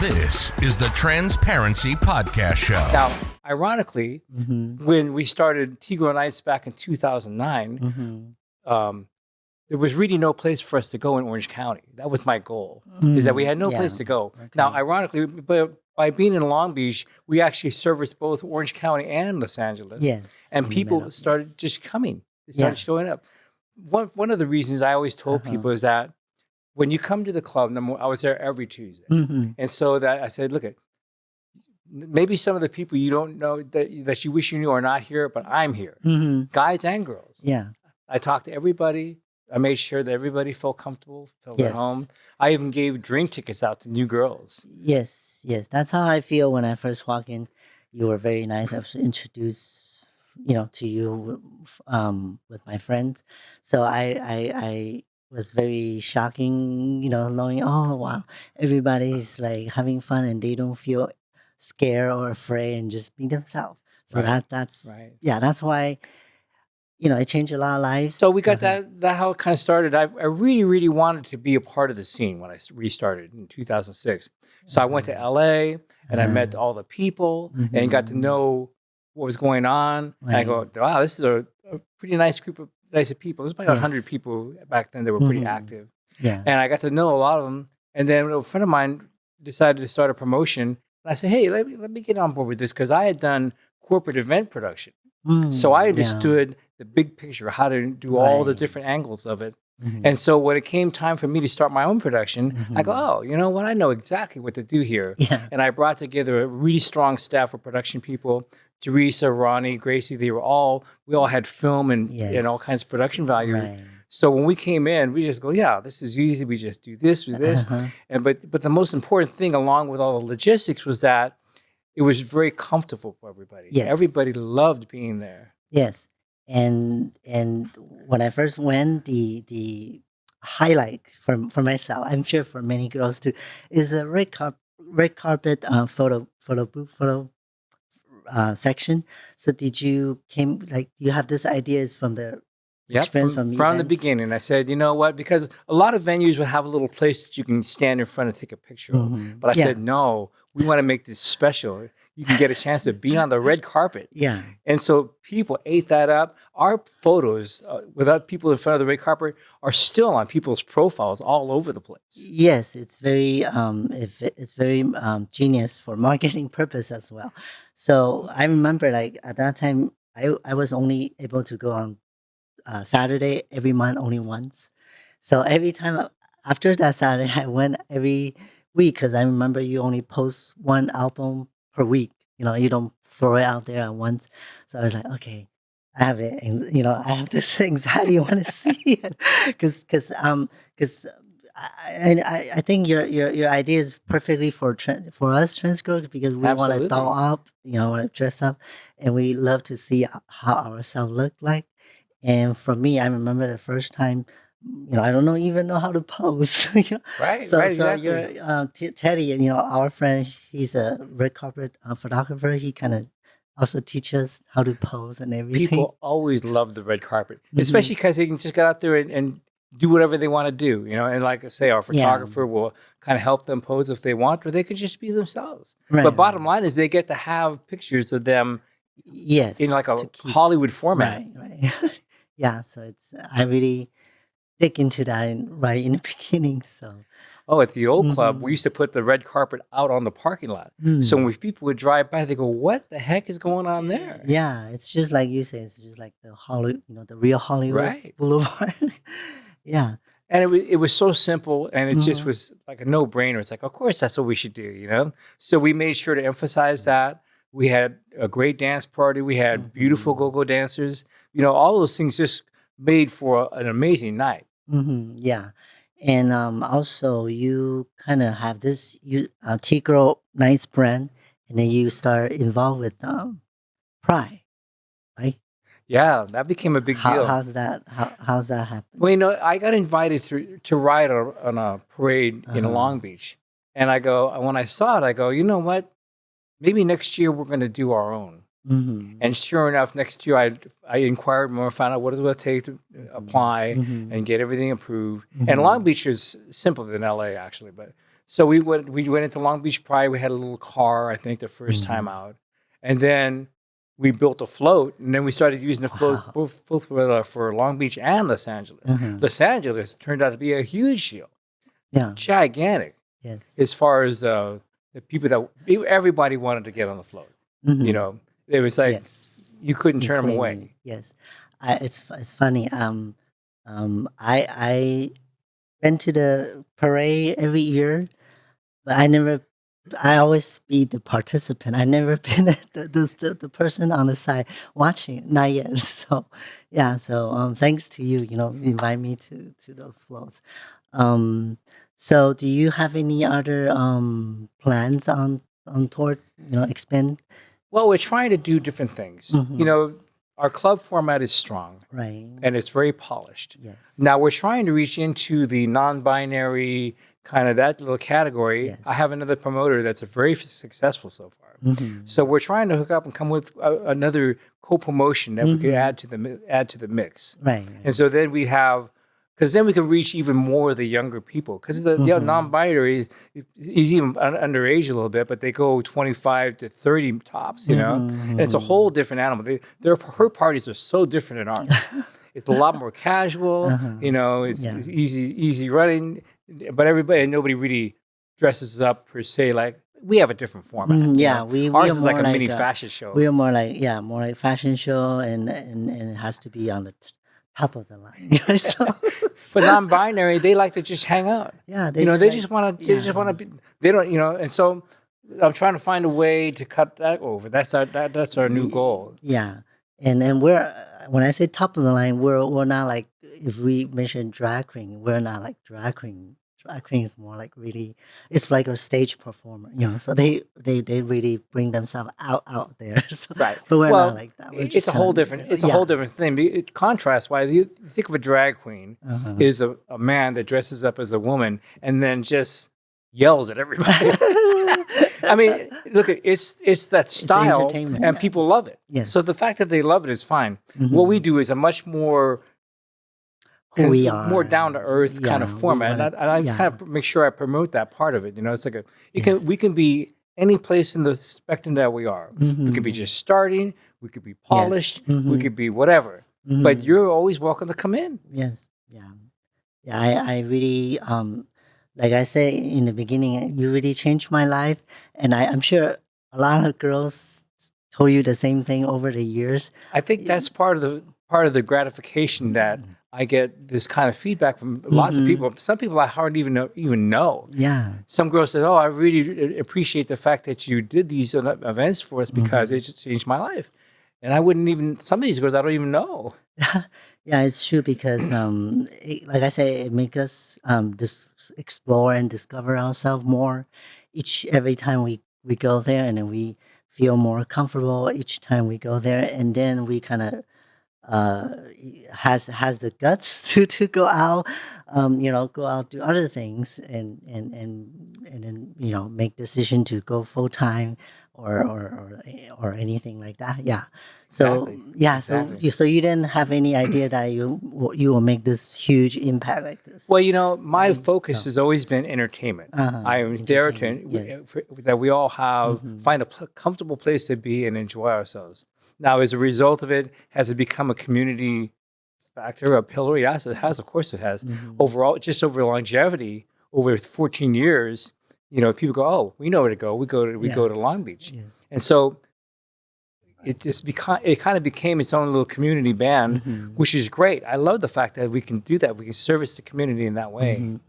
This is the Transparency Podcast Show. Now, ironically, when we started TGirl Nights back in 2009, there was really no place for us to go in Orange County. That was my goal, is that we had no place to go. Okay. Now, ironically, but by being in Long Beach, we actually serviced both Orange County and Los Angeles. Yes. And people started just coming. They started showing up. One of the reasons I always told people is that when you come to the club, I was there every Tuesday. And so that I said, look, maybe some of the people you don't know that you wish you knew are not here, but I'm here. Guys and girls. Yeah. I talked to everybody. I made sure that everybody felt comfortable, felt at home. I even gave drink tickets out to new girls. Yes. That's how I feel when I first walk in. You were very nice. I was introduced, to you with my friends. So I was very shocking, knowing, oh, wow, everybody's like having fun and they don't feel scared or afraid and just be themselves. So that's why, it changed a lot of lives. So we got that how it kind of started. I really, really wanted to be a part of the scene when I restarted in 2006. So I went to LA and I met all the people and got to know what was going on. And I go, wow, this is a pretty nice group of people. There's about 100 people back then that were pretty active. Yeah. And I got to know a lot of them. And then a friend of mine decided to start a promotion. And I said, hey, let me get on board with this, because I had done corporate event production. So I understood the big picture, how to do all the different angles of it. And so when it came time for me to start my own production, I go, oh, you know what? I know exactly what to do here. Yeah. And I brought together a really strong staff of production people. Teresa, Ronnie, Gracie, we all had film and all kinds of production value. Right. So when we came in, we just go, yeah, this is easy. We just do this, do this. And but the most important thing, along with all the logistics, was that it was very comfortable for everybody. Yes. Everybody loved being there. Yes. And when I first went, the highlight for myself, I'm sure for many girls too, is the red carpet photo booth section. So did you you have this ideas from the from the beginning. I said, you know what? Because a lot of venues will have a little place that you can stand in front and take a picture of. But I said, no, we want to make this special. You can get a chance to be on the red carpet. Yeah. And so people ate that up. Our photos without people in front of the red carpet are still on people's profiles all over the place. Yes, it's very genius for marketing purpose as well. So I remember at that time, I was only able to go on Saturday every month only once. So every time after that Saturday, I went every week, because I remember you only post one album per week. You don't throw it out there at once. So I was like, okay, I have it, and I have this anxiety. I want to see it, because I think your idea is perfectly for us trans girls, because we want to doll up, want to dress up, and we love to see how ourselves look like. And for me, I remember the first time, I don't even know how to pose. Right. So Exactly. you're Teddy, and our friend, he's a red carpet photographer. He kind of also teaches how to pose and everything. People always love the red carpet, especially because they can just get out there and do whatever they want to do. And like I say, our photographer will kind of help them pose if they want, or they could just be themselves. Right. But bottom line is they get to have pictures of them. Yes. In like a Hollywood format. Right. Yeah. So I really dig into that right in the beginning. So, at the old club, we used to put the red carpet out on the parking lot. So when people would drive by, they go, "What the heck is going on there?" Yeah, it's just like you say. It's just like the Hollywood, the real Hollywood Boulevard. Yeah, and it was so simple, and it just was like a no-brainer. It's like, of course, that's what we should do, So we made sure to emphasize that. We had a great dance party. We had beautiful go-go dancers. All those things just made for an amazing night. Yeah. And also you kind of have this TGirl Nights brand, and then you start involved with Pride, right? Yeah, that became a big deal. How's that happen? Well, I got invited to ride on a parade in Long Beach. And when I saw it, I go, you know what? Maybe next year we're going to do our own. And sure enough, next year I inquired more, found out what it would take to apply and get everything approved. And Long Beach is simpler than LA, actually, but So we went into Long Beach Pride. We had a little car, I think, the first time out, and then we built a float, and then we started using the floats both for Long Beach and Los Angeles. Los Angeles turned out to be a huge deal, gigantic. Yes. As far as the people everybody wanted to get on the float. You know, it was like you couldn't turn them away. Yes, it's funny. I been to the parade every year, but I always be the participant. I never been the person on the side watching. Not yet. So, yeah. So, thanks to you, invite me to those floats. So do you have any other plans on towards expand? Well, we're trying to do different things. Our club format is strong, Right. and it's very polished. Yes. Now we're trying to reach into the non-binary kind of that little category. Yes. I have another promoter that's very successful so far. So we're trying to hook up and come with another co-promotion that we could add to the mix. Right. And so then we have, because then we can reach even more of the younger people. Because the non-binary is even underage a little bit, but they go 25 to 30 tops, And it's a whole different animal. Her parties are so different than ours. It's a lot more casual, it's easy running, but nobody really dresses up per se. Like, we have a different format. Ours is like a mini fashion show. We are more like fashion show, and it has to be on the top of the line. So, for non-binary, they like to just hang out. Yeah, they just want to be. They don't, and so I'm trying to find a way to cut that over. That's our new goal. Yeah, and when I say top of the line, we're not like, if we mention drag queen, we're not like drag queen. Drag queen is more like really, it's like a stage performer, So they really bring themselves out there. So, right. But we're not like that. It's a whole different. It's a whole different thing. Contrast wise, you think of a drag queen is a man that dresses up as a woman and then just yells at everybody. I mean, look, it's that style, and people love it. Yes. So the fact that they love it is fine. What we do is a much more who we are, more down to earth kind of format, and I kind of make sure I promote that part of it. It's like we can be any place in the spectrum that we are. We could be just starting. We could be polished. We could be whatever. But you're always welcome to come in. Yes. Yeah. I really like I said in the beginning, you really changed my life, and I'm sure a lot of girls told you the same thing over the years. I think that's part of the gratification that I get this kind of feedback from lots of people. Some people I hardly even know. Yeah. Some girls said, "Oh, I really appreciate the fact that you did these events for us because it just changed my life." And I wouldn't even, some of these girls I don't even know. Yeah, it's true because, like I say, it makes us explore and discover ourselves more. Every time we go there, and then we feel more comfortable each time we go there, and then we kind of has the guts to go out, go out do other things, and then make decision to go full time or anything like that. Yeah. So Exactly. so you didn't have any idea that you will make this huge impact like this. Well, my focus has always been entertainment. I am there that we all have find a comfortable place to be and enjoy ourselves. Now, as a result of it, has it become a community factor, a pillar? Yes, it has. Of course, it has. Overall, just over longevity, over 14 years, people go, "Oh, we know where to go. We go to Long Beach," and so it kind of became its own little community band, which is great. I love the fact that we can do that. We can service the community in that way.